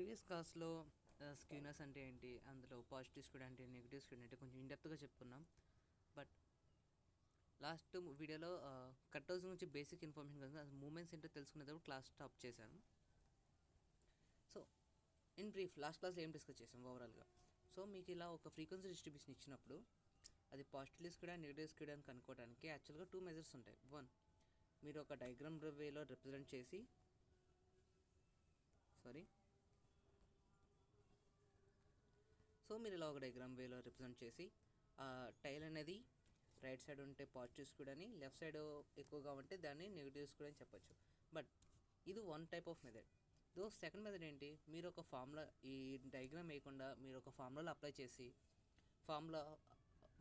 Previous క్లాస్లో స్క్యూనర్స్ అంటే ఏంటి, అందులో పాజిటివ్ స్క్యూడ్ అంటే నెగిటివ్ స్క్యూడ్ అంటే కొంచెం ఇన్డెప్త్గా చెప్పుకున్నాం. బట్ లాస్ట్ వీడియోలో కట్అవుట్స్ గురించి బేసిక్ ఇన్ఫర్మేషన్ కదా, మూమెంట్స్ ఏంటో తెలుసుకునేటప్పుడు క్లాస్ స్టాప్ చేశాను. సో ఇన్ బ్రీఫ్ లాస్ట్ క్లాస్లో ఏం డిస్కస్ చేసాం ఓవరాల్గా. సో మీకు ఇలా ఒక ఫ్రీక్వెన్సీ డిస్ట్రిబ్యూషన్ ఇచ్చినప్పుడు అది positive skewed and negative skewed అని కనుక్కోవడానికి యాక్చువల్గా 2 మెజర్స్ ఉంటాయి. వన్, మీరు ఒక డయాగ్రామ్ వేలో రిప్రజెంట్ చేసి మీరు ఇలా ఒక డయాగ్రామ్ వేలో రిప్రజెంట్ చేసి టైల్ అనేది రైట్ సైడ్ ఉంటే పాజిటివ్ స్క్యూడ్ అని, లెఫ్ట్ సైడ్ ఎక్కువగా ఉంటే దాన్ని నెగిటివ్ స్క్యూడ్ అని చెప్పొచ్చు. బట్ ఇది one type of method. Second method ఏంటి, మీరు ఒక ఫార్ములా ఈ డయాగ్రామ్ వేయకుండా మీరు ఒక ఫార్ములాలో అప్లై చేసి, ఫార్ములా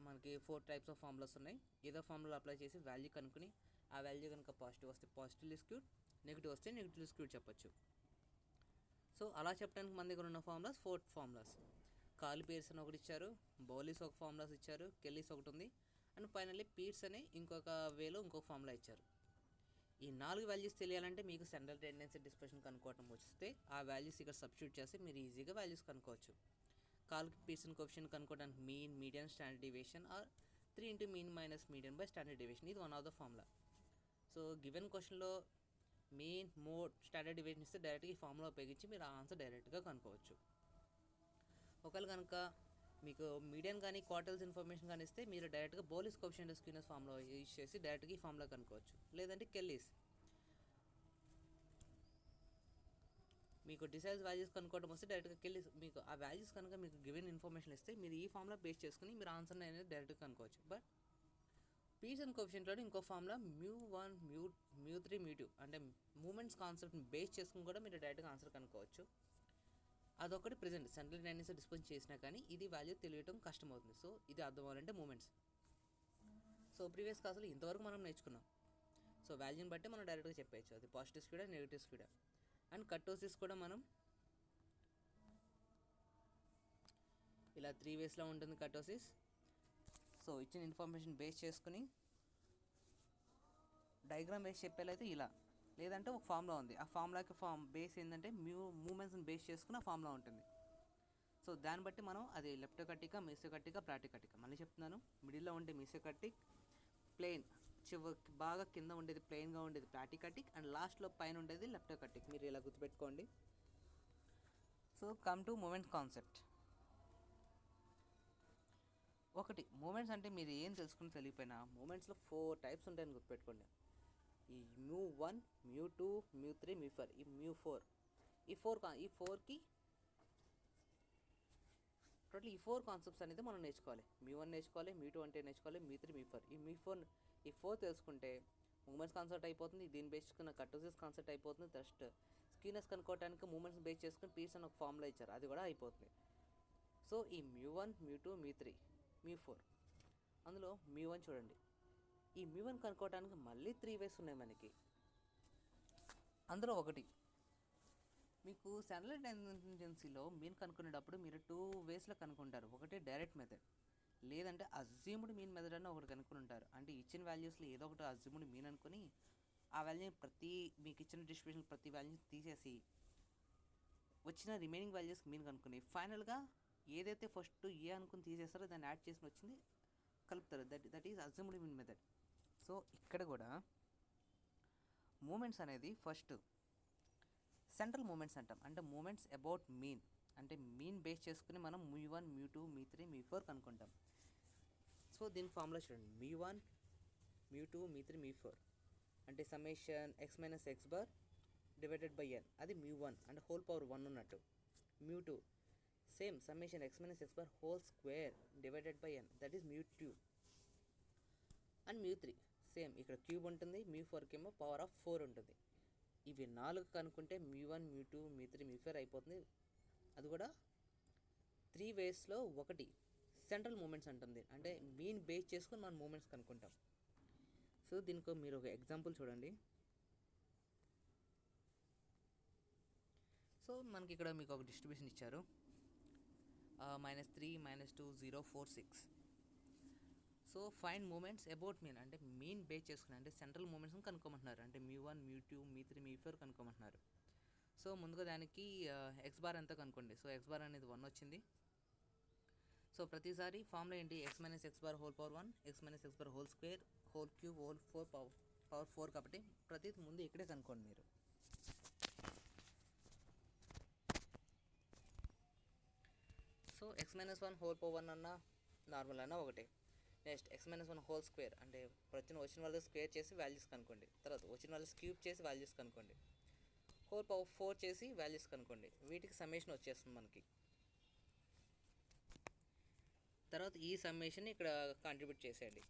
మనకి 4 టైప్స్ ఆఫ్ ఫార్ములాస్ ఉన్నాయి. ఏదో ఫార్ములా అప్లై చేసి వాల్యూ కనుక్కుని ఆ వాల్యూ కనుక పాజిటివ్ వస్తే పాజిటివ్లీ స్క్యూడ్, నెగిటివ్ వస్తే నెగిటివ్ స్క్యూడ్ చెప్పొచ్చు. సో అలా చెప్పడానికి మన దగ్గర ఉన్న ఫార్ములాస్ 4 ఫార్ములాస్. కార్ల్ పియర్సన్ ఒకటి ఇచ్చారు, బౌలిస్ ఒక ఫార్ములాస్ ఇచ్చారు, కెల్లీస్ ఒకటి ఉంది, అండ్ ఫైనల్లీ పీర్స్ అని ఇంకొక వేలో ఇంకొక ఫార్ములా ఇచ్చారు. ఈ 4 వాల్యూస్ తెలియాలంటే మీకు సెంట్రల్ టెండెన్సీ డిస్పర్షన్ కనుక్కోవటం వస్తే ఆ వాల్యూస్ ఇక్కడ సబ్స్టిట్యూట్ చేసి మీరు ఈజీగా వాల్యూస్ కనుక్కోవచ్చు. కార్ల్ పియర్సన్ కోఎఫిషియంట్ కనుక్కోవడానికి mean, median, standard deviation are 3 into mean minus median by standard deviation, ఇది one of the formula. So given క్వశ్చన్లో మీన్, మోడ్, స్టాండర్డ్ డీవియేషన్ ఇస్తే డైరెక్ట్గా ఈ ఫార్ములా ఉపయోగించి మీరు ఆ ఆన్సర్ డైరెక్ట్గా కనుక్కోవచ్చు. ఒకవేళ కనుక మీకు మీడియన్ కానీ క్వార్టర్స్ ఇన్ఫర్మేషన్ కానీ ఇస్తే మీరు డైరెక్ట్గా బౌలిస్ కోఎఫిషియంట్ స్క్యూనర్స్ ఫార్ములా యూజ్ చేసి డైరెక్ట్గా ఈ ఫార్ములా కనుక్కోవచ్చు. లేదంటే కెల్లీస్, మీకు డిసైజ్ వాల్యూస్ కనుక్కోవడం వస్తే డైరెక్ట్గా కెల్లీస్, మీకు ఆ వాల్యూస్ కనుక మీకు గివెన్ ఇన్ఫర్మేషన్ ఇస్తే మీరు ఈ ఫార్ములా బేస్ చేసుకుని మీరు ఆన్సర్ని అనేది డైరెక్ట్గా కనుక్కోవచ్చు. బట్ పియర్సన్ కోఎఫిషియంట్లో ఇంకో ఫార్ములా μ1, μ3, μ2 అంటే మూమెంట్స్ కాన్సెప్ట్ని బేస్ చేసుకుని కూడా మీరు డైరెక్ట్గా ఆన్సర్ కనుక్కోవచ్చు. అదొకటి ప్రెజెంట్ సెంట్రల్ టెండెన్సీ డిస్పోజ్ చేసినా కానీ ఇది వాల్యూ తెలియటం కష్టమవుతుంది. సో ఇది అర్థం అవ్వాలంటే మూమెంట్స్. సో ప్రీవియస్ క్లాస్లో ఇంతవరకు మనం నేర్చుకున్నాం. సో వాల్యూని బట్టి మనం డైరెక్ట్గా చెప్పేయచ్చు అది పాజిటివ్ స్క్యూడా నెగిటివ్ స్క్యూడా. అండ్ కట్టోసిస్ కూడా మనం ఇలా 3 వేస్లో ఉంటుంది కట్టోసిస్. సో ఇచ్చిన ఇన్ఫర్మేషన్ బేస్ చేసుకుని డయాగ్రామ్ వేసి చెప్పేలైతే ఇలా, లేదంటే ఒక ఫార్ములా ఉంది, ఆ ఫార్ములాకి బేస్ ఏంటంటే మూమెంట్స్ని బేస్ చేసుకుని ఆ ఫార్ములా ఉంటుంది. సో దాన్ని బట్టి మనం అది లెప్టోకటికా, మెసోకటికా, ప్రాటికటికా. మళ్ళీ చెప్తున్నాను, మిడిల్లో ఉండే మెసోకటిక్, ప్లెయిన్ బాగా కింద ఉండేది ప్లెయిన్గా ఉండేది ప్రాటికటిక్, అండ్ లాస్ట్లో పైన ఉండేది లెప్టోకటిక్. మీరు ఇలా గుర్తుపెట్టుకోండి. So come to moments concept. ఒకటి, మూమెంట్స్ అంటే మీరు ఏం తెలుసుకుని తెలియపోయినా మూమెంట్స్లో 4 టైప్స్ ఉంటాయని గుర్తుపెట్టుకోండి. ఈ μ1, μ2, μ3, μ4, ఈ μ4, ఈ ఫోర్కి టోటల్ ఈ 4 కాన్సెప్ట్స్ అనేది మనం నేర్చుకోవాలి. μ1 నేర్చుకోవాలి, μ2 అంటే నేర్చుకోవాలి, μ3, μ4. ఈ 4 తెలుసుకుంటే మూమెంట్స్ కాన్సెప్ట్ అయిపోతుంది. దీన్ని బేస్ చేసుకున్న కట్టోసిస్ కాన్సెప్ట్ అయిపోతుంది. జస్ట్ స్క్యూనర్స్ కనుక్కోవడానికి మూమెంట్స్ బేస్ చేసుకుని పియర్సన్ ఒక ఫార్ములా ఇచ్చారు, అది కూడా అయిపోతుంది. సో ఈ μ1, μ2, μ3, μ4, అందులో μ1 చూడండి. ఈ μ1 కనుక్కోవడానికి మళ్ళీ 3 వేస్ ఉన్నాయి మనకి. అందులో ఒకటి, మీకు సెంట్రల్ టెండెన్సీలో మీన్ కనుక్కునేటప్పుడు మీరు 2 వేస్లో కనుక్కుంటారు. ఒకటి డైరెక్ట్ మెథడ్, లేదంటే అజ్యూమ్డ్ మీన్ మెథడ్ అని ఒకటి కనుక్కుని ఉంటారు. అంటే ఇచ్చిన వాల్యూస్లో ఏదో ఒకటి అజ్యూమ్డ్ మీన్ అనుకుని ఆ వాల్యూని మీకు ఇచ్చిన డిస్ట్రిబ్యూషన్ ప్రతి వాల్యూని తీసేసి వచ్చిన రిమైనింగ్ వాల్యూస్ మీన్ కనుక్కుని ఫైనల్గా ఏదైతే ఫస్ట్ ఏ అనుకుని తీసేస్తారో దాన్ని యాడ్ చేసి వచ్చింది కలుపుతారు. That is assumed mean method. So ఇక్కడ కూడా మూమెంట్స్ అనేది ఫస్ట్ సెంట్రల్ మూమెంట్స్ అంటాం. అంటే మూమెంట్స్ అబౌట్ మీన్, అంటే మీన్ బేస్ చేసుకుని మనం μ1, μ2, μ3, μ4 కనుక్కుంటాం. సో దీని ఫార్ములా చూడండి, μ1, μ2, μ3, μ4 అంటే summation x minus x bar divided by n, అది μ1 అంటే హోల్ పవర్ 1 ఉన్నట్టు. μ2 same summation x minus x bar whole square divided by n, that is μ2. And μ3 same, ఇక్కడ క్యూబ్ ఉంటుంది, μ4కి ఏమో పవర్ ఆఫ్ 4 ఉంటుంది. ఇవి 4 కనుక్కుంటే μ1, μ2, μ3, μ4 అయిపోతుంది. అది కూడా 3 వేస్లో ఒకటి సెంట్రల్ మూమెంట్స్ అంటుంది. అంటే మీన్ బేస్ చేసుకొని మనం మూమెంట్స్ కనుక్కుంటాం. సో దీనికి మీరు ఒక ఎగ్జాంపుల్ చూడండి. సో మనకి ఇక్కడ మీకు ఒక డిస్ట్రిబ్యూషన్ ఇచ్చారు, -3, -2, 0, 4, 6. So find moments about mean, అంటే మీన్ బేస్ చేసుకుని అంటే సెంట్రల్ మూమెంట్స్ని కనుక్కోమంటున్నారు. అంటే μ1, μ2, μ3, μ4 కనుక్కోమంటున్నారు. సో ముందుగా దానికి ఎక్స్ బార్ ఎంత కనుక్కోండి. సో ఎక్స్ బార్ అనేది 1 వచ్చింది. సో ప్రతిసారి ఫార్ములా ఏంటి, X minus X bar whole power 1 X minus X bar whole square whole cube whole 4 power 4 కాబట్టి ప్రతి ముందు ఇక్కడే కనుక్కోండి మీరు. So X minus 1 whole power 1 అన్న నార్మల్ అన్న ఒకటే. Next X minus 1 whole square అంటే వచ్చిన వాళ్ళు స్క్వేర్ చేసి వాల్యూస్ కనుక్కోండి. తర్వాత వచ్చిన వాళ్ళు క్యూబ్ చేసి వాల్యూస్ కనుక్కోండి. హోల్ పవర్ 4 చేసి వాల్యూస్ కనుక్కోండి. వీటికి సమ్మేషన్ వచ్చేస్తుంది మనకి. తర్వాత ఈ సమ్మేషన్ ఇక్కడ కాంట్రిబ్యూట్ చేసేయండి.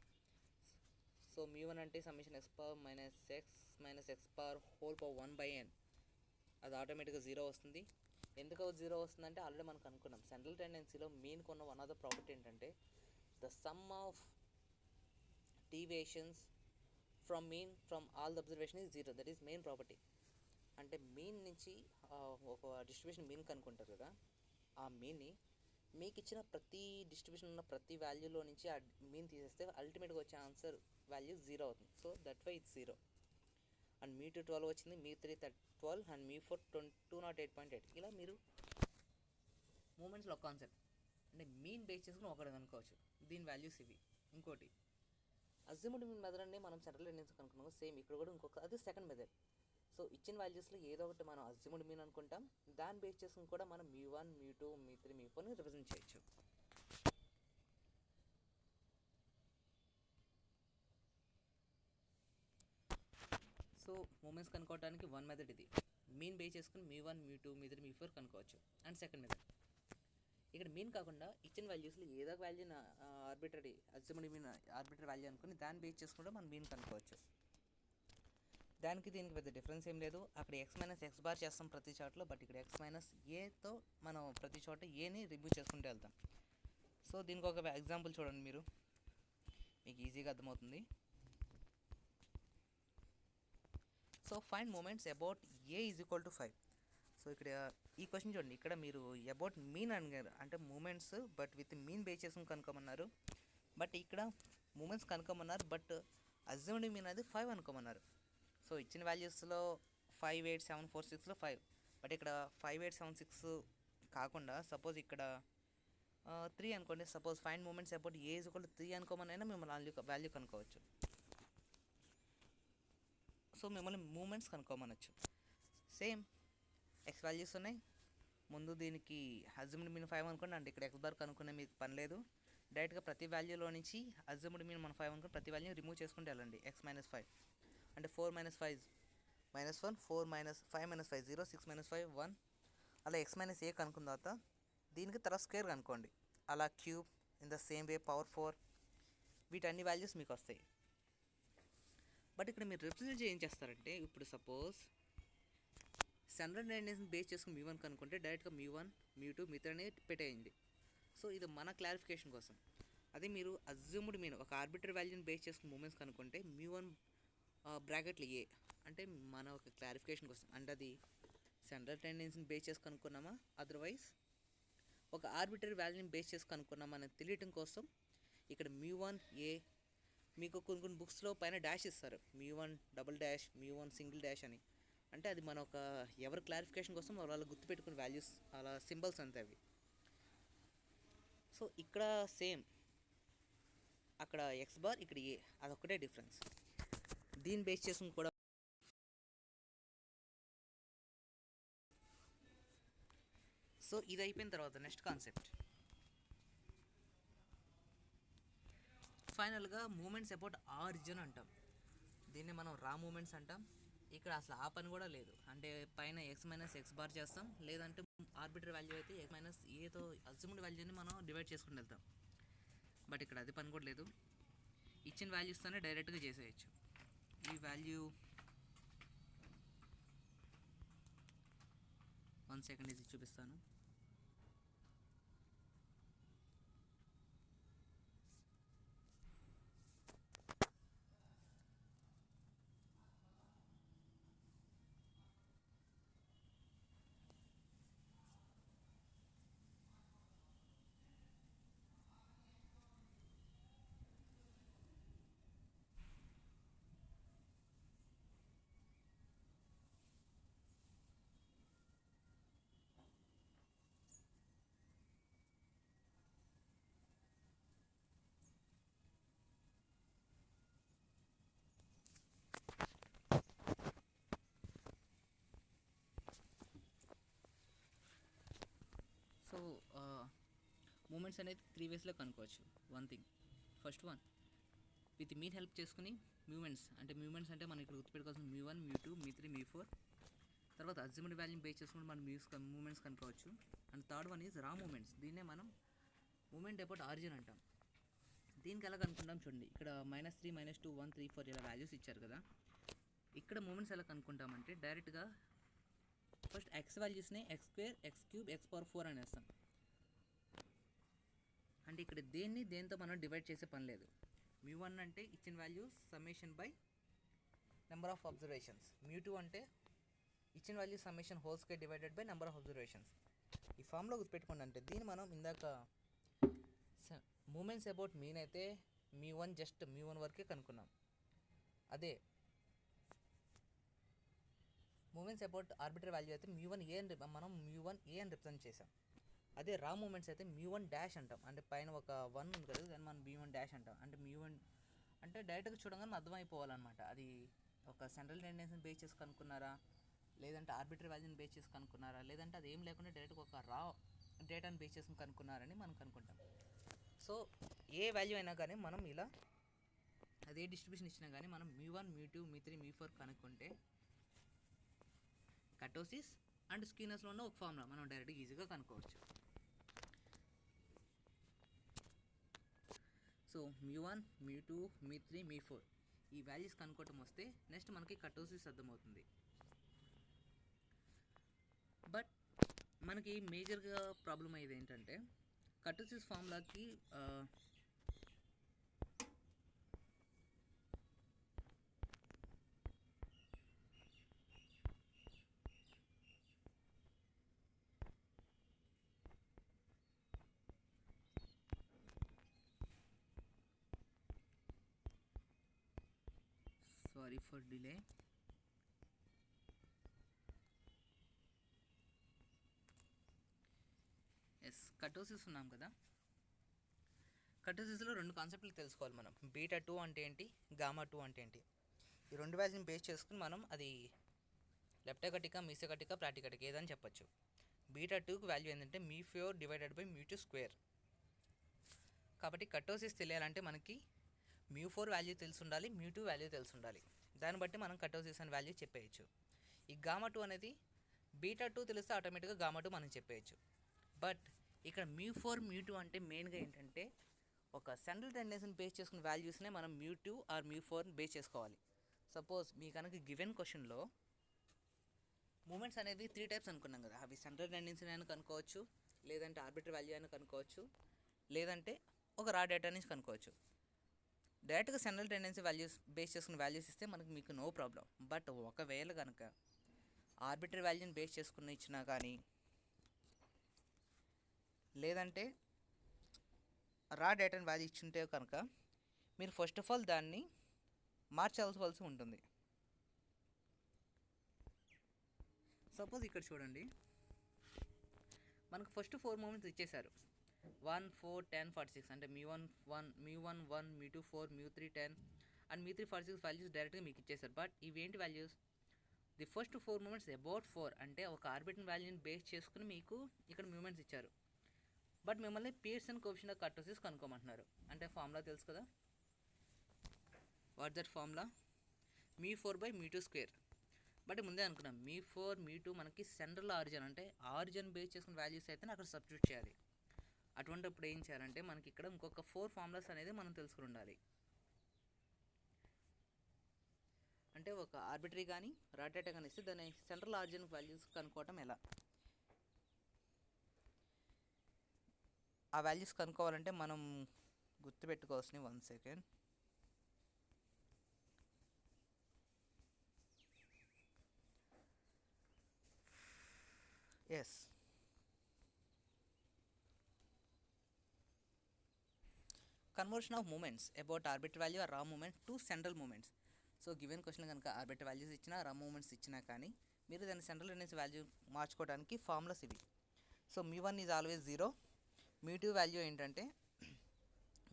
సో μ1 అంటే summation X power minus X power whole power 1/n, అది ఆటోమేటిక్గా 0 వస్తుంది. ఎందుకు 0 వస్తుందంటే ఆల్రెడీ మనం కనుక్కున్నాం. సెంట్రల్ టెండెన్సీలో మెయిన్ కొన్న వన్ ఆఫ్ ద ప్రాపర్టీ ఏంటంటే the sum of deviations from mean from all the observation is 0. That is main property. అంటే mean నుంచి ఒక డిస్ట్రిబ్యూషన్ మీన్ కనుక్కుంటారు కదా, ఆ మీన్ని మీకు ఇచ్చిన ప్రతి డిస్ట్రిబ్యూషన్ ఉన్న ప్రతి వాల్యూలో నుంచి ఆ మీన్ తీసేస్తే అల్టిమేట్గా వచ్చే ఆన్సర్ వాల్యూ 0 అవుతుంది. So that why it's 0. And మీ 2 12 వచ్చింది, మీ 3 12 అండ్ మీ 4 208.8. ఇలా మీరు మూమెంట్స్లో ఒక కాన్సెప్ట్ అంటే మీన్ బేస్ చేసుకుని ఒకటి కనుక్కోవచ్చు. దీని వాల్యూస్ ఇవి. ఇంకోటి అజ్యూమ్డ్ మీన్ మెథడ్ అంటే మనం సెంట్రల్ టెండెన్సీ కనుక్కున్నాము. సేమ్ ఇక్కడ కూడా ఇంకొక అది సెకండ్ మెథడ్. సో ఇచ్చిన వాల్యూస్లో ఏదో ఒకటి మనం అజ్యూమ్డ్ మీన్ అనుకుంటాం. దాన్ని బేస్ చేసుకుని కూడా మనం μ1 μ2 μ3 μ4ని రిప్రజెంట్ చేయొచ్చు. సో మూమెంట్స్ కనుక్కోవడానికి వన్ మెథడ్ ఇది. మీన్ బేస్ చేసుకుని μ1 μ2 μ3 μ4 కనుక్కోవచ్చు. అండ్ సెకండ్ మెథడ్ ఇక్కడ మీన్ కాకుండా ఇచ్చిన వాల్యూస్లో ఏదో ఒక వాల్యూని arbitrary assumed mean arbitrary value అనుకుని దాన్ని బేస్ చేసుకుంటే మనం మీన్ కనుక్కోవచ్చు. దానికి దీనికి పెద్ద డిఫరెన్స్ ఏం లేదు. అక్కడ ఎక్స్ మైనస్ ఎక్స్ బార్ చేస్తాం ప్రతి చోటలో, బట్ ఇక్కడ ఎక్స్ మైనస్ ఏతో మనం ప్రతి చోట ఏని రిమూవ్ చేసుకుంటూ వెళ్తాం. సో దీనికి ఒక ఎగ్జాంపుల్ చూడండి, మీరు మీకు ఈజీగా అర్థమవుతుంది. So find moments about a is equal to 5. So ఇక్కడ ఈ క్వశ్చన్ చూడండి, ఇక్కడ మీరు అబౌట్ మీన్ అడిగారు అంటే moments but with mean base చేసుకుని కనుక్కోమన్నారు. బట్ ఇక్కడ మూమెంట్స్ కనుక్కోమన్నారు, బట్ అజ్యూమ్డ్ మీన్ అది 5 అనుకోమన్నారు. సో ఇచ్చిన వాల్యూస్లో 5 8 7 4 6లో 5, బట్ ఇక్కడ 5 8 7 6 కాకుండా సపోజ్ ఇక్కడ 3 అనుకోండి. Suppose find moments about a is equal to 3 అనుకోమనైనా మిమ్మల్ని వాల్యూ కనుక్కోవచ్చు. సో మిమ్మల్ని మూమెంట్స్ కనుక్కోమనొచ్చు. సేమ్ ఎక్స్ వాల్యూస్ ఉన్నాయి. ముందు దీనికి అజ్యూమ్డ్ మీన్ 5 అనుకోండి. అంటే ఇక్కడ ఎక్స్ బార్ కనుక్కునే మీకు పని లేదు. డైరెక్ట్గా ప్రతి వాల్యూలో నుంచి అజ్యూమ్డ్ మీన్ మనం 5 అనుకుని ప్రతి వాల్యూ రిమూవ్ చేసుకుంటే వెళ్ళండి. ఎక్స్ మైనస్ 5 అంటే 4 మైనస్ 5 -1 4 మైనస్ 5 మైనస్ 5 0 6 మైనస్ 5 1. అలా ఎక్స్ మైనస్ ఏ కనుక్కున్న తర్వాత దీనికి తర్వాత స్క్వేర్ కనుక్కోండి. అలా cube in the same way power 4. వీటన్ని వాల్యూస్ మీకు వస్తాయి. బట్ ఇక్కడ మీరు రిప్రజెంట్ ఏం చేస్తారంటే, ఇప్పుడు సపోజ్ సెంట్రల్ టెండెన్సీని బేస్ చేసుకుని μ1 కనుక్కుంటే డైరెక్ట్గా μ1 μ2 μ3 పెట్టేయండి. సో ఇది మన క్లారిఫికేషన్ కోసం. అదే మీరు అజ్యూమ్డ్ మీన్ ఒక ఆర్బిటరీ వాల్యూని బేస్ చేసుకుని మూమెంట్స్ కనుక్కుంటే μ1 బ్రాకెట్లు ఏ అంటే మన ఒక క్లారిఫికేషన్ కోసం. అంటే అది సెంట్రల్ టెండెన్సీని బేస్ చేసి కనుక్కున్నామా, అదర్వైజ్ ఒక ఆర్బిటరీ వాల్యూని బేస్ చేసి కనుక్కున్నామా అని తెలియటం కోసం ఇక్కడ μ1 ఏ. మీకు కొన్ని బుక్స్లో పైన డాష్ ఇస్తారు, μ1 డబుల్ డాష్ μ1 సింగిల్ డాష్ అని. అంటే అది మన ఒక ఎవరి క్లారిఫికేషన్ కోసం వాళ్ళు గుర్తుపెట్టుకునే వాల్యూస్, అలా సింబల్స్ అంతే అవి. సో ఇక్కడ సేమ్ అక్కడ ఎక్స్ బార్ ఇక్కడ ఏ, అదొక్కటే డిఫరెన్స్. దీన్ని బేస్ చేసుకుని కూడా సో ఇది అయిపోయిన తర్వాత నెక్స్ట్ కాన్సెప్ట్ ఫైనల్గా మూమెంట్స్ అబౌట్ ఆరిజిన్ అంటాం. దీన్ని మనం రా మూమెంట్స్ అంటాం. ఇక్కడ అసలు ఆ పని కూడా లేదు. అంటే పైన ఎక్స్ మైనస్ ఎక్స్ బార్ చేస్తాం, లేదంటే ఆర్బిటరీ వాల్యూ అయితే ఎక్స్ మైనస్ ఏతో అజ్యూమ్డ్ వాల్యూని మనం డివైడ్ చేసుకుని వెళ్తాం. బట్ ఇక్కడ అది పని కూడా లేదు. ఇచ్చిన వాల్యూస్తోనే డైరెక్ట్గా చేసేయచ్చు. ఈ వాల్యూ 1 సెకండ్ ఇది చూపిస్తాను. మూమెంట్స్ అనేది 3 వేస్లో కనుక్కోవచ్చు. One thing, first one with mean help చేసుకుని మూమెంట్స్ అంటే మనం ఇక్కడ గుర్తుపెట్టుకోవాల్సిన μ1 μ2 μ3 μ4. తర్వాత అజ్యూమ్డ్ వాల్యూని బేస్ చేసుకుని మనం మూమెంట్స్ కనుక్కోవచ్చు. అండ్ థర్డ్ వన్ ఈజ్ రా మూమెంట్స్. దీన్నే మనం మూమెంట్ అబౌట్ ఆరిజిన్ అంటాం. దీనికి ఎలా కనుక్కుంటాం చూడండి, ఇక్కడ -3 -2 1 3 4 ఇలా వాల్యూస్ ఇచ్చారు కదా. ఇక్కడ మూమెంట్స్ ఎలా కనుక్కుంటామంటే డైరెక్ట్గా ఫస్ట్ ఎక్స్ వాల్యూస్ని x² x³ x⁴ అనేస్తాం. అంటే ఇక్కడ దేంతో మనం డివైడ్ చేసే పని లేదు. μ1 అంటే ఇచ్చిన values summation by number of observations. μ2 అంటే ఇచ్చిన value summation whole square divided by number of observations. ఈ ఫామ్లో గుర్తుపెట్టుకోండి. అంటే దీన్ని మనం ఇందాక మూమెంట్స్ అబౌట్ మీన్ అయితే μ1 జస్ట్ μ1 వరకే కనుక్కున్నాం. అదే మూమెంట్స్ అబౌట్ ఆర్బిటరీ వాల్యూ అయితే μ1a మనం μ1a అని రిప్రజెంట్ చేసాం. అదే రా మూమెంట్స్ అయితే μ1 డాష్ అంటాం. అంటే పైన ఒక 1 ఉంది కదా, దాన్ని మనం μ1 డాష్ అంటాం. అంటే μ1 అంటే డైరెక్ట్గా చూడగానే అర్థమైపోవాలన్నమాట. అది ఒక సెంట్రల్ టెండెన్సీని బేస్ చేసి కనుక్కున్నారా, లేదంటే ఆర్బిటరీ వాల్యూని బేస్ చేసి కనుక్కున్నారా, లేదంటే అది ఏం లేకుండా డైరెక్ట్గా ఒక రా డేటాని బేస్ చేసుకుని కనుక్కున్నారని మనం కనుక్కుంటాం. సో ఏ వాల్యూ అయినా కానీ మనం ఇలా అదే డిస్ట్రిబ్యూషన్ ఇచ్చినా కానీ మనం μ1 μ2 μ3 μ4 కనుక్కుంటే కటోసిస్ అండ్ స్క్యూనెస్లో ఉన్న ఒక ఫార్ములా మనం డైరెక్ట్గా ఈజీగా కనుక్కోవచ్చు. సో μ1 μ2 μ3 μ4 ఈ వాల్యూస్ కనుక్కోవటం వస్తే నెక్స్ట్ మనకి కటోసిస్ అర్థమవుతుంది. బట్ మనకి మేజర్గా ప్రాబ్లం అయ్యేది ఏంటంటే కటోసిస్ ఫార్ములాకి సారీ ఫర్ డిలే. కటోసిస్ ఉన్నాం కదా, కటోసిస్లో రెండు కాన్సెప్ట్లు తెలుసుకోవాలి మనం. β2 అంటే ఏంటి, γ2 అంటే ఏంటి. ఈ రెండు వాల్యూని బేస్ చేసుకుని మనం అది లెప్టోకటికా మీసోకటికా ప్రాటికటికా ఏదని చెప్పచ్చు. β2కి వాల్యూ ఏంటంటే μ4 డివైడెడ్ బై μ2 స్క్వేర్. కాబట్టి కటోసిస్ తెలియాలంటే మనకి μ4 వాల్యూ తెలిసి ఉండాలి, μ2 వాల్యూ తెలిసి ఉండాలి. దాన్ని బట్టి మనం కటోసిస్ అని వాల్యూ చెప్పేయచ్చు. ఈ γ2 అనేది β2 తెలిస్తే ఆటోమేటిక్గా γ2 మనం చెప్పేయచ్చు. బట్ ఇక్కడ μ4 μ2 అంటే మెయిన్గా ఏంటంటే ఒక సెంట్రల్ టెండెన్సీని బేస్ చేసుకున్న వాల్యూస్నే మనం μ2 ఆర్ μ4 బేస్ చేసుకోవాలి. సపోజ్ మీ కనుక గివెన్ క్వశ్చన్లో మూమెంట్స్ అనేది 3 టైప్స్ అనుకున్నాం కదా, అవి సెంట్రల్ టెండెన్సీ అయినా కనుక్కోవచ్చు, లేదంటే ఆర్బిటరీ వాల్యూ అయినా కనుక్కోవచ్చు, లేదంటే ఒక రా డేటా నుంచి కనుక్కోవచ్చు. డైరెక్ట్గా సెంట్రల్ టెండెన్సీ వాల్యూస్ బేస్ చేసుకున్న వాల్యూస్ ఇస్తే మీకు నో ప్రాబ్లం. బట్ ఒకవేళ కనుక ఆర్బిటరీ వాల్యూని బేస్ చేసుకుని ఇచ్చినా కానీ, లేదంటే రా డేటాని వాల్యూ ఇచ్చుంటే కనుక మీరు ఫస్ట్ ఆఫ్ ఆల్ దాన్ని మార్చాల్సి ఉంటుంది. సపోజ్ ఇక్కడ చూడండి, మనకు ఫస్ట్ 4 మూమెంట్స్ ఇచ్చేశారు, 1 4 10 46. అంటే μ1 1 μ2 4 μ3 10 అండ్ μ3 46 వాల్యూస్ డైరెక్ట్గా మీకు ఇచ్చేశారు. బట్ ఇవేంటి values, the first 4 moments about 4 అంటే ఒక ఆర్బిటరీ వాల్యూని బేస్ చేసుకుని మీకు ఇక్కడ మూమెంట్స్ ఇచ్చారు. బట్ మిమ్మల్ని పియర్సన్ కోఎఫిషియంట్ ఆఫ్ కటోసిస్ కనుక్కోమంటున్నారు. అంటే ఫార్ములా తెలుసు కదా, what that formula, μ4 by μ2 square. But ముందే అనుకున్నాం μ4 μ2 మనకి సెంట్రల్ ఆరిజిన్, అంటే ఆరిజిన్ బేస్ చేసుకున్న వాల్యూస్ అయితే అక్కడ సబ్స్టిట్యూట్ చేయాలి. అటువంటిప్పుడు ఏం చేయాలంటే మనకి ఇక్కడ ఇంకొక 4 ఫార్ములాస్ అనేది మనం తెలుసుకుని ఉండాలి. అంటే ఒక ఆర్బిటరీ కానీ రా డేటా కానీ ఇస్తే దాని సెంట్రల్ ఆరిజిన్ వాల్యూస్ కనుక్కోవటం ఎలా, ఆ వాల్యూస్ కనుక్కోవాలంటే మనం గుర్తుపెట్టుకోవాల్సిన 1 second. Yes, conversion of moments about arbitrary value or raw moment to central moments. So given question కనుక ఆర్బిటరీ వాల్యూస్ ఇచ్చినా రా మూమెంట్స్ ఇచ్చినా కానీ మీరు దాన్ని సెంట్రల్ టెండెన్సీ వాల్యూ మార్చుకోవడానికి ఫార్ములాస్ ఇవి. So μ1 is always 0. μ2 వాల్యూ ఏంటంటే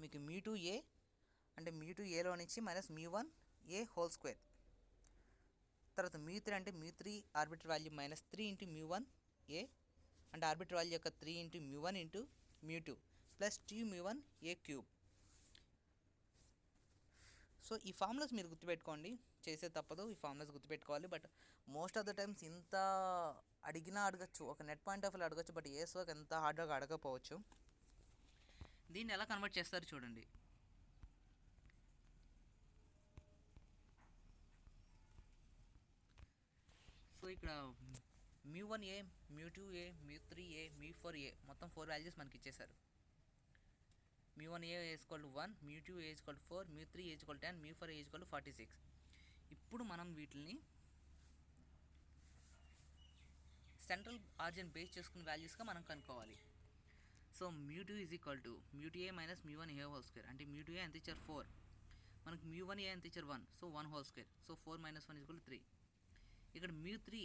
మీకు μ2a అంటే μ2aలో నుంచి -μ1a హోల్ స్క్వేర్. తర్వాత μ3 అంటే μ3 ఆర్బిటరీ వాల్యూ -3 × μ1a అంటే ఆర్బిటర్ వాల్యూ యొక్క 3 ఇంటూ μ1 ఇంటూ μ2 ప్లస్ 2 μ1 ఏ క్యూబ్. సో ఈ ఫార్ములాస్ మీరు గుర్తుపెట్టుకోండి, చేసే తప్పదు, ఈ ఫార్ములాస్ గుర్తుపెట్టుకోవాలి. But most of the times ఇంత అడిగినా అడగచ్చు, ఒక నెట్ పాయింట్ ఆఫ్ వ్యూ అడగచ్చు, బట్ ఏఎస్ వర్క్ ఎంత హార్డ్గా అడగకపోవచ్చు. దీన్ని ఎలా కన్వర్ట్ చేస్తారు చూడండి. సో ఇక్కడ μ1a, μ2a, μ3a, μ4a మొత్తం 4 వాల్యూస్ మనకి ఇచ్చేసారు. μ1a equal to 1, μ2a equal to 4, μ3a equal to 10, μ4a equal to 46. ఇప్పుడు మనం వీటిని సెంట్రల్ ఆర్జిన్ బేస్ చేసుకున్న వాల్యూస్గా మనం కనుక్కోవాలి. So μ2 is equal to μ2a minus μ1a whole square. అంటే μ2a ఎంత ఇచ్చారు 4, మనకు μ1a ఎంత ఇచ్చారు 1, so 1 whole square. So 4 minus 1 equal to 3. ఇక్కడ μ3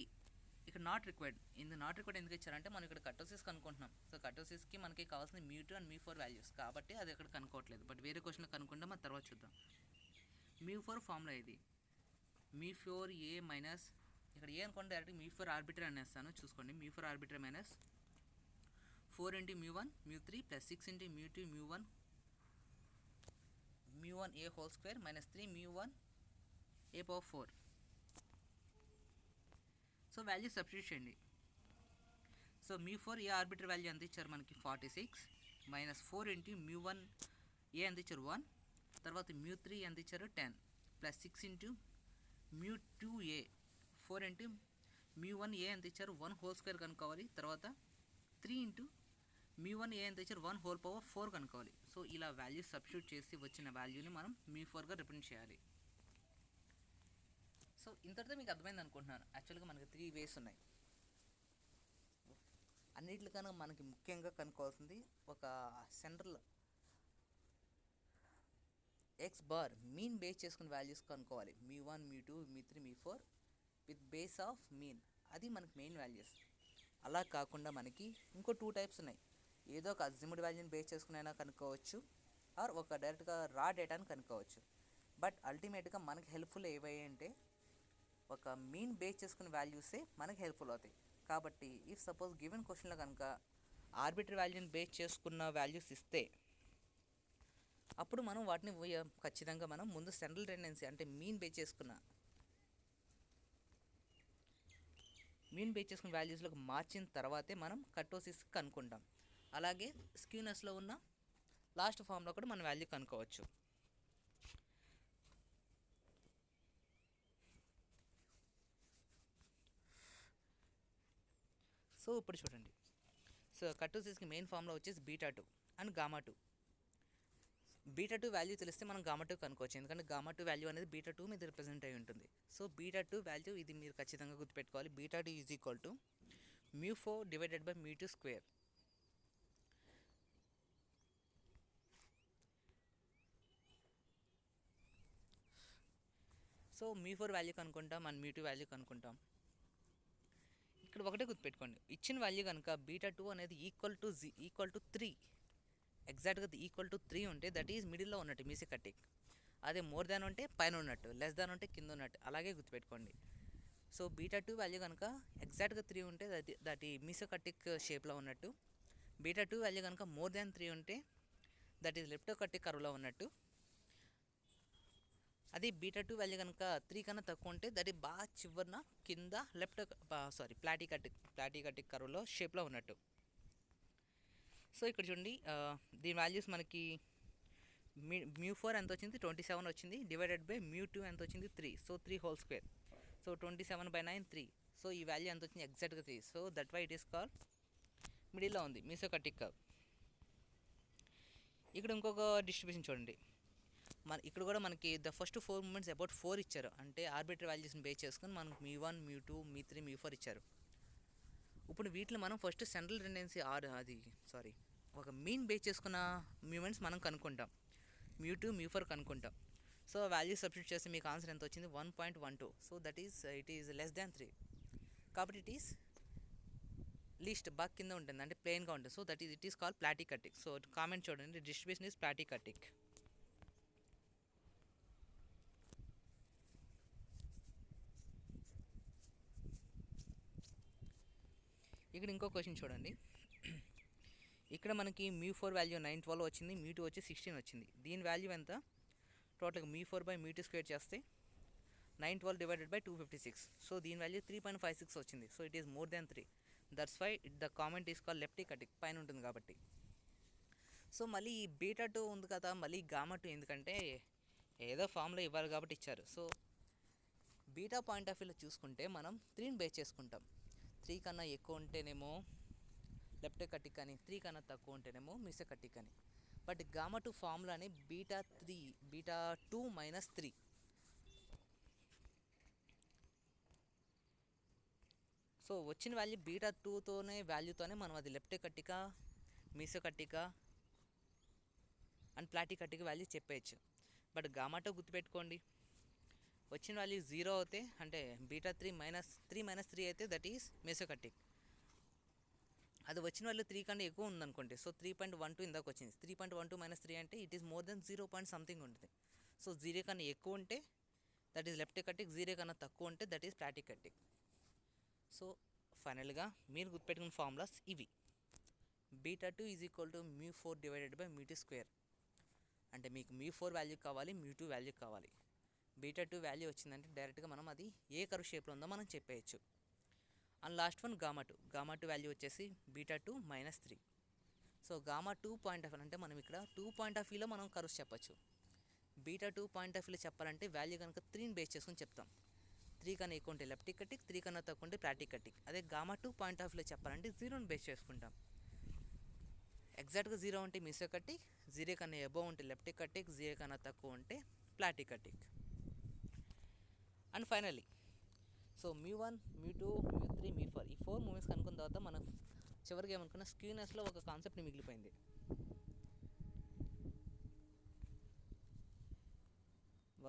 ఇక్కడ నాట్ రిక్వైర్డ్. నాట్ రిక్వైర్డ్ ఎందుకు ఇచ్చారంటే మనం ఇక్కడ కటోసిస్ కనుక్కుంటున్నాం. సో కటోసిస్కి మనకి కావాల్సిన μ2 అండ్ μ4 వాల్యూస్, కాబట్టి అది ఇక్కడ కనుక్కోవట్లేదు. బట్ వేరే క్వశ్చన్లో కనుక్కుంటే మనం తర్వాత చూద్దాం. μ4 ఫార్ములా ఇది μ4a మైనస్, ఇక్కడ ఏ అనుకోండి డైరెక్ట్ μ4 ఆర్బిట్రరీ అనేస్తాను, చూసుకోండి. μ4 arbitrary minus 4 into μ1 μ3 plus 6 into μ2 μ1a whole square minus 3 μ1a power 4. So value substitute చేయండి. సో μ4 ఏ ఆర్బిట్రరీ వాల్యూ ఎంత ఇచ్చారు మనకి 46 మైనస్ 4 ఇంటూ μ1 ఏ ఎంత ఇచ్చారు 1, తర్వాత μ3 ఎంత ఇచ్చారు 10 ప్లస్ 6 ఇంటూ μ2a 4 ఇంటూ μ1 ఏ ఎంత ఇచ్చారు 1 హోల్ స్క్వేర్ కనుక్కోవాలి. తర్వాత 3 ఇంటూ μ1 ఏ ఎంత ఇచ్చారు 1 హోల్ పవర్ 4 కనుక్కోవాలి. సో ఇలా వాల్యూ సబ్స్టిట్యూట్ చేసి వచ్చిన వాల్యూని మనం μ4గా రిప్రజెంట్ చేయాలి. సో ఇంతటితో మీకు అర్థమైంది అనుకుంటున్నాను. యాక్చువల్గా మనకి 3 వేస్ ఉన్నాయి. అన్నిటికన్నా మనకి ముఖ్యంగా కనుక్కోవాల్సింది ఒక central X bar mean base చేసుకుని వాల్యూస్ కనుక్కోవాలి. μ1 μ2 μ3 μ4 విత్ బేస్ ఆఫ్ మీన్, అది మనకి మెయిన్ వాల్యూస్. అలా కాకుండా మనకి ఇంకో 2 టైప్స్ ఉన్నాయి. ఏదో ఒక అజ్యూమ్డ్ వాల్యూని బేస్ చేసుకుని అయినా కనుక్కోవచ్చు, ఆర్ ఒక డైరెక్ట్గా రా డేటాని కనుక్కోవచ్చు. బట్ అల్టిమేట్గా మనకి హెల్ప్ఫుల్ ఏవై అంటే ఒక మీన్ బేస్ చేసుకున్న వాల్యూసే మనకి హెల్ప్ఫుల్ అవుతాయి. కాబట్టి ఇఫ్ సపోజ్ గివెన్ క్వశ్చన్లో కనుక ఆర్బిట్రరీ వాల్యూని బేస్ చేసుకున్న వాల్యూస్ ఇస్తే అప్పుడు మనం వాటిని ఖచ్చితంగా మనం ముందు సెంట్రల్ టెండెన్సీ అంటే మీన్ బేస్ చేసుకున్న వాల్యూస్లోకి మార్చిన తర్వాతే మనం కటోసిస్ కనుక్కుంటాం. అలాగే స్క్యూనెస్లో ఉన్న లాస్ట్ ఫామ్లో కూడా మనం వాల్యూ కనుక్కోవచ్చు. సో ఇప్పుడు చూడండి. సో కటోసిస్కి మెయిన్ ఫామ్లో వచ్చేసి β2 అండ్ γ2. β2 వాల్యూ తెలిస్తే మనం γ2 కనుక్కోవచ్చు, ఎందుకంటే γ2 వాల్యూ అనేది β2 మీద రిప్రజెంట్ అయి ఉంటుంది. సో β2 వాల్యూ ఇది మీరు ఖచ్చితంగా గుర్తుపెట్టుకోవాలి. β2 is equal to μ4 divided by μ2 square. So μ4 value కనుక్కుంటాం అండ్ μ2 వాల్యూ కనుక్కుంటాం. ఇక్కడ ఒకటే గుర్తుపెట్టుకోండి, ఇచ్చిన వాల్యూ కనుక β2 అనేది ఈక్వల్ టు 3, ఎగ్జాక్ట్గా ఈక్వల్ టు 3 ఉంటే దట్ ఈజ్ మిడిల్లో ఉన్నట్టు మీసికటిక్. అదే మోర్ దాన్ ఉంటే పైన ఉన్నట్టు, లెస్ దాన్ ఉంటే కింద ఉన్నట్టు, అలాగే గుర్తుపెట్టుకోండి. సో β2 వాల్యూ కనుక ఎగ్జాక్ట్గా 3 ఉంటే దట్ మీసోకటిక్ షేప్లో ఉన్నట్టు. β2 వాల్యూ కనుక మోర్ దాన్ 3 ఉంటే దట్ ఈజ్ లెప్టోకటిక్ కర్వ్లో ఉన్నట్టు. అది β2 వాల్యూ కనుక 3 కన్నా తక్కువ ఉంటే దట్ ఈ బాగా చివరిన కింద ప్లాటికటిక్ కర్వ్లో షేప్లో ఉన్నట్టు. సో ఇక్కడ చూడండి, దీని వాల్యూస్ మనకి μ4 ఎంత వచ్చింది 27 వచ్చింది, డివైడెడ్ బై μ2 ఎంత వచ్చింది 3, so 3 whole square. So 27/9 3. So ఈ వాల్యూ ఎంత వచ్చింది ఎగ్జాక్ట్గా 3. So that why it is call మిడిల్లో ఉంది మీసోకటిక్ కర్వ్. ఇక్కడ ఇంకొక డిస్ట్రిబ్యూషన్ చూడండి. ఇక్కడ కూడా మనకి ద ఫస్ట్ 4 మూమెంట్స్ అబౌట్ 4 ఇచ్చారు, అంటే ఆర్బిట్రరీ వాల్యూస్ని బేస్ చేసుకుని మనకు μ1 μ2 μ3 μ4 ఇచ్చారు. ఇప్పుడు వీటిలో మనం ఫస్ట్ సెంట్రల్ టెండెన్సీ ఒక మీన్ బేస్ చేసుకున్న మూమెంట్స్ మనం కనుక్కుంటాం. μ2 μ4 కనుక్కుంటాం. సో వాల్యూ సబ్స్టిట్యూట్ చేస్తే మీకు ఆన్సర్ ఎంత వచ్చింది 1.12. So that is it is less than 3, కాబట్టి ఇట్ ఈస్ లీస్ట్ బాగా కింద ఉంటుంది, అంటే ప్లెయిన్గా ఉంటుంది. So that is it is call platykurtic. So comment చూడండి, డిస్ట్రిబ్యూషన్ ఈస్ ప్లాటికటిక్. ఇక్కడ ఇంకో క్వశ్చన్ చూడండి. ఇక్కడ మనకి μ4 వాల్యూ 912 వచ్చింది, μ2 వచ్చి 16 వచ్చింది. దీని వాల్యూ ఎంత? టోటల్గా μ4/μ2 స్క్వేర్ చేస్తే 912 డివైడెడ్ బై 256. సో దీని వాల్యూ 3.56 వచ్చింది. So it is more than 3. That's why the comment is call leptokurtic, పైన ఉంటుంది కాబట్టి. సో మళ్ళీ ఈ బీటా 2 ఉంది కదా, మళ్ళీ గామా 2 ఎందుకంటే ఏదో ఫామ్లో ఇవ్వాలి కాబట్టి ఇచ్చారు. సో బీటా పాయింట్ ఆఫ్ వ్యూలో చూసుకుంటే మనం 3ని బేస్ చేసుకుంటాం. 3 కన్నా ఎక్కువ ఉంటేనేమో లెప్టికటిక్ అని, 3 కన్నా తక్కువ ఉంటేనేమో మిసెకటిక్ అని. బట్ గామా 2 ఫార్ములాని బీటా 2 మైనస్ 3. సో వచ్చిన వాల్యూ బీటా 2తోనే వాల్యూతోనే మనం అది లెప్టికటికా, మిసెకటికా అండ్ ప్లాటికటిక్ వాల్యూ చెప్పేయచ్చు. బట్ గామా 2 గుర్తుపెట్టుకోండి, వచ్చిన వాల్యూ 0 అవుతే అంటే బీటా 3 అయితే దట్ ఈస్ మిసెకటిక్. అది వచ్చిన వాల్యూ 3 కన్నా ఎక్కువ ఉందనుకోండి, సో 3.12 ఇందాక వచ్చింది, 3.12 మైనస్ 3 అంటే it is more than 0 point something ఉంటుంది. సో 0 కన్నా ఎక్కువ ఉంటే దట్ ఈస్ లెప్టికటిక్, 0 కన్నా తక్కువ ఉంటే దట్ ఈస్ ప్లాటికటిక్. సో ఫైనల్గా మీరు గుర్తుపెట్టుకున్న ఫార్ములాస్ ఇవి. Beta 2 is equal to μ4 divided by μ2 square. అంటే మీకు μ4 వాల్యూ కావాలి, μ2 వాల్యూ కావాలి. బీటా 2 వాల్యూ వచ్చిందంటే డైరెక్ట్గా మనం అది ఏ కర్వ్ షేప్లో ఉందో మనం చెప్పేయచ్చు. And last one gamma 2 value వచ్చేసి beta 2 minus 3. So gamma 2 point of view అంటే మనం ఇక్కడ 2 పాయింట్ ఆఫ్ వ్యూలో మనం కర్వ్స్ చెప్పచ్చు. బీటా 2 పాయింట్ ఆఫ్ వ్యూలో చెప్పాలంటే వాల్యూ కనుక 3ని బేస్ చేసుకుని చెప్తాం. 3 కన్నా ఎక్కువ ఉంటే లెప్టికటిక్, 3 కన్నా తక్కువ ఉంటే ప్లాటికటిక్. అదే గామా 2 పాయింట్ ఆఫ్ వ్యూలో చెప్పాలంటే 0ని బేస్ చేసుకుంటాం. ఎగ్జాక్ట్గా 0 ఉంటే మిసెకటిక్, 0 కన్నా అబోవ్ ఉంటే లెప్టికటిక్, 0 కన్నా తక్కువ ఉంటే ప్లాటికటిక్. అండ్ ఫైనల్లీ సో μ1, μ2, μ3, μ4 ఈ 4 మూమెంట్స్ కనుక్కున్న తర్వాత మనం చివరికి ఏమనుకున్న స్క్యూనెస్లో ఒక కాన్సెప్ట్ మిగిలిపోయింది.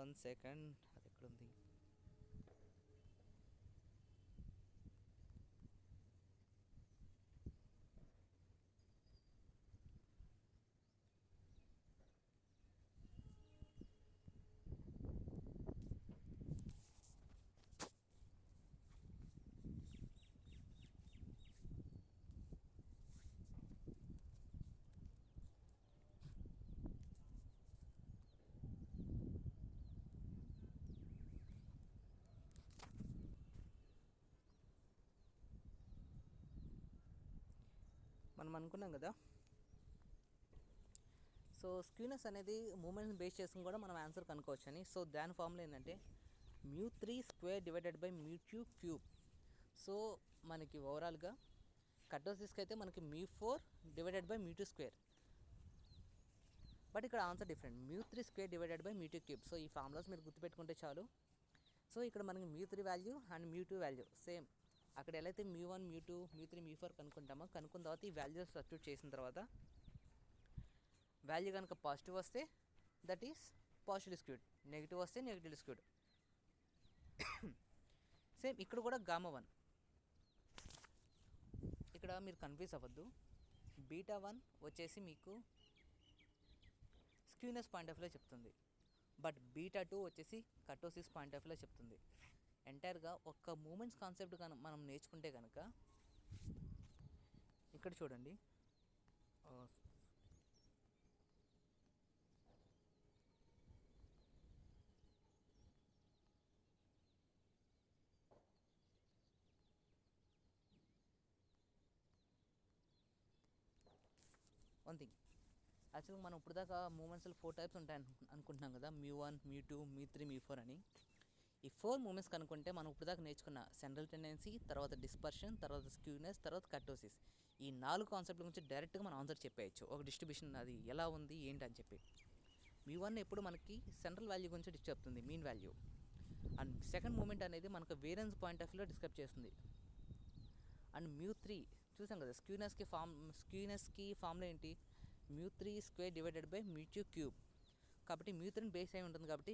1 సెకండ్, అది ఎక్కడుంది? మనం అనుకున్నాం కదా, సో స్క్యూనెస్ అనేది మూమెంట్ని బేస్ చేసుకుని కూడా మనం ఆన్సర్ కనుక్కోవచ్చు అని. సో దాని ఫార్ములా ఏంటంటే μ3 square divided by μ2 cube. So మనకి ఓవరాల్గా కటోసిస్కి అయితే మనకి μ4 డివైడెడ్ బై μ2 స్క్వేర్. బట్ ఇక్కడ answer different, μ3 square divided by μ2 cube. So ఈ ఫార్ములాస్ మీరు గుర్తుపెట్టుకుంటే చాలు. సో ఇక్కడ మనకి μ3 వాల్యూ అండ్ μ2 వాల్యూ సేమ్. అక్కడ ఎలా అయితే μ1, μ2, μ3, μ4 కనుక్కున్న తర్వాత ఈ వాల్యూస్ సబ్స్టిట్యూట్ చేసిన తర్వాత వాల్యూ కనుక పాజిటివ్ వస్తే that is positive skewed, negative వస్తే నెగిటివ్ స్క్యూడ్. సేమ్ ఇక్కడ కూడా గామా 1. ఇక్కడ మీరు కన్ఫ్యూజ్ అవ్వద్దు. బీటా 1 వచ్చేసి మీకు స్క్యూనెస్ పాయింట్ ఆఫ్ వ్యూలో చెప్తుంది, బట్ బీటా 2 వచ్చేసి కటోసిస్ పాయింట్ ఆఫ్ వ్యూలో చెప్తుంది. ఎంటైర్గా ఒక్క మూమెంట్స్ కాన్సెప్ట్ మనం నేర్చుకుంటే కనుక ఇక్కడ చూడండి, వన్ థింగ్, యాక్చువల్గా మనం ఇప్పుడు దాకా మూమెంట్స్లో 4 టైప్స్ ఉంటాయి అనుకుంటున్నాం కదా, μ1, μ2, μ3, μ4 అని. ఈ 4 మూమెంట్స్ కనుక్కుంటే మనం ఇప్పుడు దాకా నేర్చుకున్న సెంట్రల్ టెండెన్సీ, తర్వాత డిస్పర్షన్, తర్వాత స్క్యూనెస్, తర్వాత కటోసిస్, ఈ 4 కాన్సెప్ట్ల గురించి డైరెక్ట్గా మనం ఆన్సర్ చెప్పేయచ్చు. ఒక డిస్ట్రిబ్యూషన్ అది ఎలా ఉంది ఏంటి అని చెప్పి. μ1 ఎప్పుడు మనకి సెంట్రల్ వాల్యూ గురించి చెప్తుంది, mean value. And second moment అనేది మనకు వేరియన్స్ పాయింట్ ఆఫ్ వ్యూలో డిస్క్రైబ్ చేస్తుంది. అండ్ μ3 చూసాం కదా, స్క్యూనెస్కి ఫార్ములా ఏంటి, μ3 స్క్వేర్ డివైడెడ్ బై μ2 క్యూబ్. కాబట్టి μ3ని బేస్ అయి ఉంటుంది కాబట్టి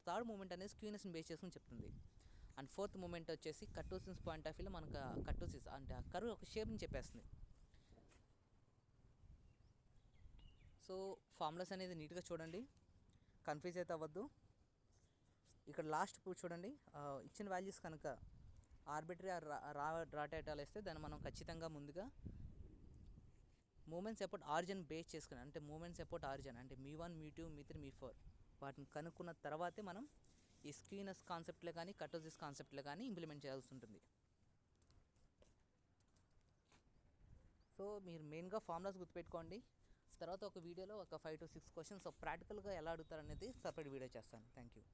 థర్డ్ మూమెంట్ అనేది స్క్యూనెస్ని బేస్ చేసుకుని చెప్తుంది. అండ్ ఫోర్త్ మూమెంట్ వచ్చేసి కటోసిస్ పాయింట్ ఆఫ్ వ్యూలో మనకు కటోసిస్ అంటే ఆ కర్వ్ ఒక షేప్ని చెప్పేస్తుంది. సో ఫార్ములాస్ అనేది నీట్గా చూడండి, కన్ఫ్యూజ్ అయితే అవ్వద్దు. ఇక్కడ లాస్ట్ చూడండి, ఇచ్చిన వాల్యూస్ కనుక ఆర్బిటరీ రా డేటాలు ఇస్తే దాన్ని మనం ఖచ్చితంగా ముందుగా మూమెంట్స్ అబౌట్ ఆరిజిన్ బేస్ చేసుకుని, అంటే మూమెంట్స్ అబౌట్ ఆరిజిన్ అంటే మీ1 మీ2 మీ3 మీ4 వాటిని కనుక్కున్న తర్వాతే మనం ఈ స్క్రీనర్స్ కాన్సెప్ట్లో కానీ కటోసిస్ కాన్సెప్ట్లో కానీ ఇంప్లిమెంట్ చేయాల్సి ఉంటుంది. సో మీరు మెయిన్గా ఫార్ములాస్ గుర్తుపెట్టుకోండి. తర్వాత ఒక వీడియోలో ఒక 5 to 6 క్వశ్చన్స్ ప్రాక్టికల్గా ఎలా అడుగుతారనేది సపరేట్ వీడియో చేస్తాను. Thank you.